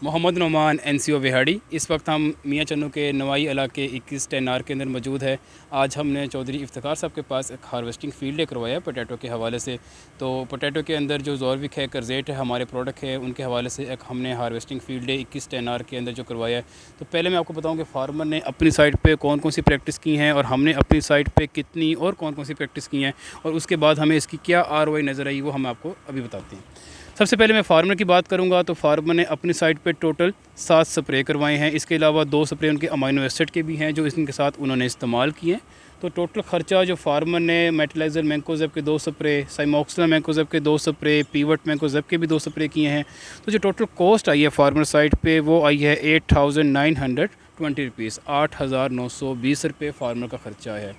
Mohammad Numan NCO Vehari. इस वक्त हम मियाँ चन्नू के नवाई इलाके 21 10R के अंदर मौजूद है। आज हमने चौधरी इफ्तिखार साहब के पास एक हार्वेस्टिंग फील्ड डे करवाया पोटैटो के हवाले से। तो पोटैटो के अंदर जो ज़ॉर्विक है, करजेट है, हमारे प्रोडक्ट है, उनके हवाले से एक हमने हार्वेस्टिंग फील्ड डे 21 10R के अंदर जो करवाया है। तो पहले मैं आपको बताऊँ कि फार्मर ने अपनी साइड पर कौन कौन सी प्रैक्टिस की हैं और हमने अपनी साइड पर कितनी और कौन कौन सी प्रैक्टिस की हैं, और उसके बाद हमें इसकी क्या ROI नज़र आई वो हम आपको अभी बताते हैं। सबसे पहले मैं फार्मर की बात करूंगा तो फार्मर ने अपनी साइट पे टोटल 7 स्प्रे करवाए हैं। इसके अलावा 2 स्प्रे उनके अमाइनो एसिड के भी हैं जो इनके साथ उन्होंने इस्तेमाल किए। तो टोटल ख़र्चा जो फार्मर ने मेटलाइजर मैंकोजेब के 2 स्प्रे, साइमोक्सिला मैंकोजेब के 2 स्प्रे, पीवट मैंकोजेब के भी 2 स्प्रे किए हैं। तो जो टोटल कॉस्ट आई है फार्मर साइट पे वो आई है 8,920 रुपीज़, 8,920 रुपये फार्मर का ख़र्चा है।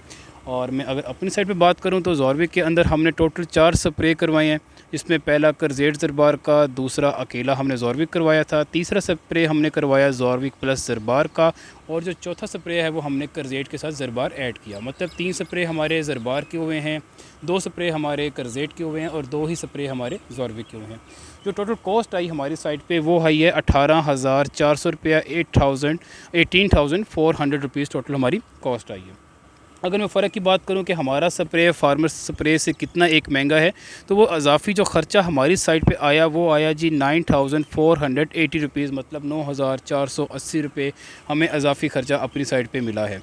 और मैं अगर अपनी साइड पे बात करूं तो ज़ॉर्विक के अंदर हमने टोटल 4 स्प्रे करवाए हैं, जिसमें पहला करजेट ज़रबार का, दूसरा अकेला हमने ज़ॉर्विक करवाया था, तीसरा स्प्रे हमने करवाया ज़ॉर्विक प्लस ज़रबार का, और जो चौथा स्प्रे है वो हमने करजेट के साथ ज़रबार ऐड किया। मतलब 3 स्प्रे हमारे ज़रबार के हुए हैं, 2 स्प्रे हमारे करजेट के हुए हैं और 2 ही स्प्रे हमारे ज़ॉर्विक के हुए हैं। जो टोटल कॉस्ट आई हमारी साइट पे वो आई है 18,400 रुपया, 18,400 रुपीज़ टोटल हमारी कॉस्ट आई है। अगर मैं फ़र्क की बात करूं कि हमारा स्प्रे फार्मर स्प्रे से कितना एक महंगा है, तो वो अजाफ़ी जो ख़र्चा हमारी साइट पे आया वो आया जी 9,480 रुपीज़, मतलब 9,480 रुपये हमें अजाफ़ी ख़र्चा अपनी साइट पे मिला है।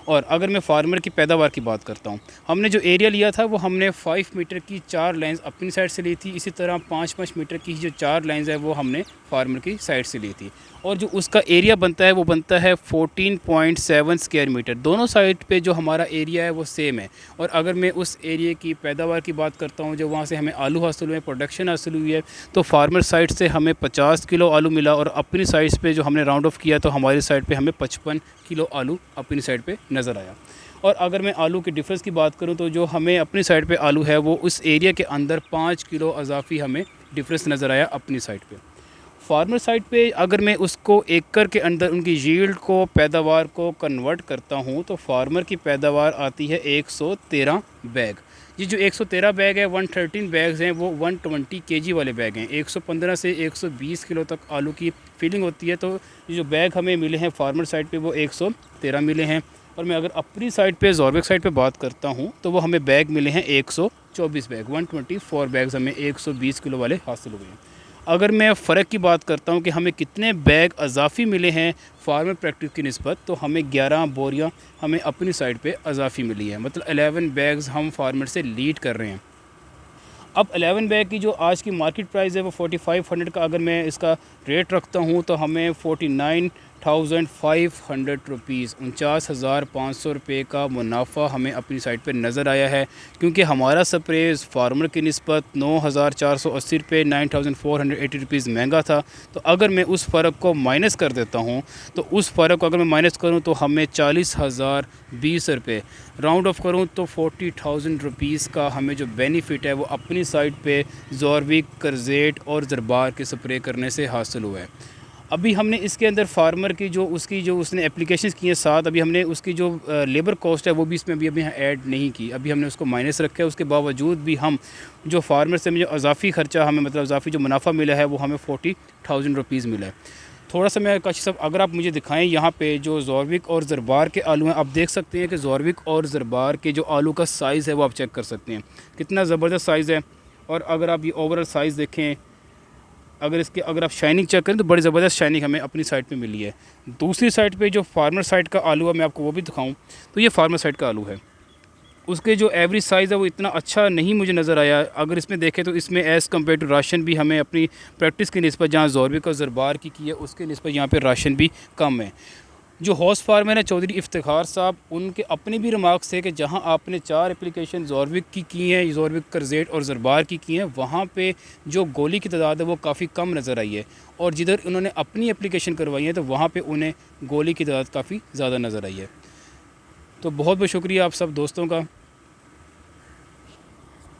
और अगर मैं फार्मर की पैदावार की बात करता हूँ, हमने जो एरिया लिया था वो हमने 5 मीटर की 4 लाइन्स अपनी साइड से ली थी। इसी तरह 5-5 मीटर की जो 4 लाइन्स है वो हमने फार्मर की साइड से ली थी। और जो उसका एरिया बनता है वो बनता है 14.7 स्क्वायर मीटर। दोनों साइड पे जो हमारा एरिया है वो सेम है। और अगर मैं उस एरिया की पैदावार की बात करता हूँ, जो वहाँ से हमें आलू हासिल हुए, प्रोडक्शन हासिल हुई है, तो फार्मर साइड से हमें 50 किलो आलू मिला, और अपनी साइड पे जो हमने राउंड ऑफ किया तो हमारी साइड पे हमें 55 किलो आलू अपनी साइड पे नज़र आया। और अगर मैं आलू के डिफरेंस की बात करूं तो जो हमें अपनी साइड पे आलू है वो उस एरिया के अंदर 5 किलो अजाफ़ी हमें डिफरेंस नज़र आया अपनी साइड पे। फार्मर साइड पे अगर मैं उसको एकड़ के अंदर उनकी यील्ड को, पैदावार को कन्वर्ट करता हूं तो फार्मर की पैदावार आती है 113 बैग। ये जो 113 बैग है, 113 बैग्स हैं वो 120 kg वाले बैग हैं। 115 से 120 किलो तक आलू की फीलिंग होती है। तो ये जो बैग हमें मिले हैं फार्मर साइड पे वो 113 मिले हैं। और मैं अगर अपनी साइड पे ज़ॉर्विक साइड पे बात करता हूँ तो वो हमें बैग मिले हैं 124 बैग, 124 बैग्स हमें 120 किलो वाले हासिल हुए हैं। अगर मैं फ़र्क की बात करता हूँ कि हमें कितने बैग अजाफ़ी मिले हैं फार्मर प्रैक्टिस की निस्बत, तो हमें 11 बोरियाँ हमें अपनी साइड पे अजाफ़ी मिली है। मतलब 11 बैग्स हम फार्मर से लीड कर रहे हैं। अब 11 बैग की जो आज की मार्केट प्राइस है वो 4500 का अगर मैं इसका रेट रखता हूँ तो हमें 49,500 रुपीज़, 49,500 रुपये का मुनाफा हमें अपनी साइट पे नज़र आया है। क्योंकि हमारा स्प्रे फार्मर की निस्बत 9,480 रुपये, 9,480 रुपीज़ महंगा था। तो अगर मैं उस फ़र्क को माइनस कर देता हूँ तो उस फ़र्क को अगर मैं माइनस करूँ तो हमें 40,020 रुपये, राउंड ऑफ करूँ तो 40,000 रुपीज़ का हमें जो बेनिफिट है वो अपनी साइट पे ज़ॉर्विक, करजेट और ज़रबार के स्प्रे करने से हासिल हुआ है। अभी हमने इसके अंदर फार्मर की जो उसने एप्लीकेशंस की हैं 7, अभी हमने उसकी जो लेबर कॉस्ट है वो भी इसमें अभी ऐड नहीं की, अभी हमने उसको माइनस रखा है। उसके बावजूद भी हम जो फार्मर से जो अजाफ़ी ख़र्चा हमें, मतलब अजाफ़ी जो मुनाफा मिला है वो हमें 40,000 रुपीज़ मिला है। थोड़ा सा मैं काशी साहब अगर आप मुझे दिखाएं यहाँ पे जो ज़ॉर्विक और ज़रबार के आलू हैं, आप देख सकते हैं कि ज़ॉर्विक और ज़रबार के जो आलू का साइज़ है वो आप चेक कर सकते हैं कितना ज़बरदस्त साइज़ है। और अगर आप ये ओवरऑल साइज़ देखें, अगर आप शाइनिंग चेक करें तो बड़ी ज़बरदस्त शाइनिंग हमें अपनी साइड पे मिली है। दूसरी साइड पे जो फार्मर साइड का आलू है मैं आपको वो भी दिखाऊं तो ये फार्मर साइड का आलू है, उसके जो एवरेज साइज़ है वो इतना अच्छा नहीं मुझे नज़र आया। अगर इसमें देखें तो इसमें एज़ कम्पेयर टू राशन भी हमें अपनी प्रैक्टिस की निस्बत जहाँ ज़ॉर्विक और ज़रबार की है उसके निस्बत यहाँ पर राशन भी कम है। जो हॉर्स फार्मर है चौधरी इफ्तिखार साहब, उनके अपने भी रिमार्क्स थे कि जहां आपने 4 एप्लीकेशन ज़ॉर्विक की हैं, ज़ॉर्विक, करजेट और ज़रबार की हैं, वहां पे जो गोली की तादाद है वो काफ़ी कम नज़र आई है। और जिधर उन्होंने अपनी एप्लीकेशन करवाई है तो वहां पे उन्हें गोली की तादाद काफ़ी ज़्यादा नज़र आई है। तो बहुत बहुत शुक्रिया आप सब दोस्तों का।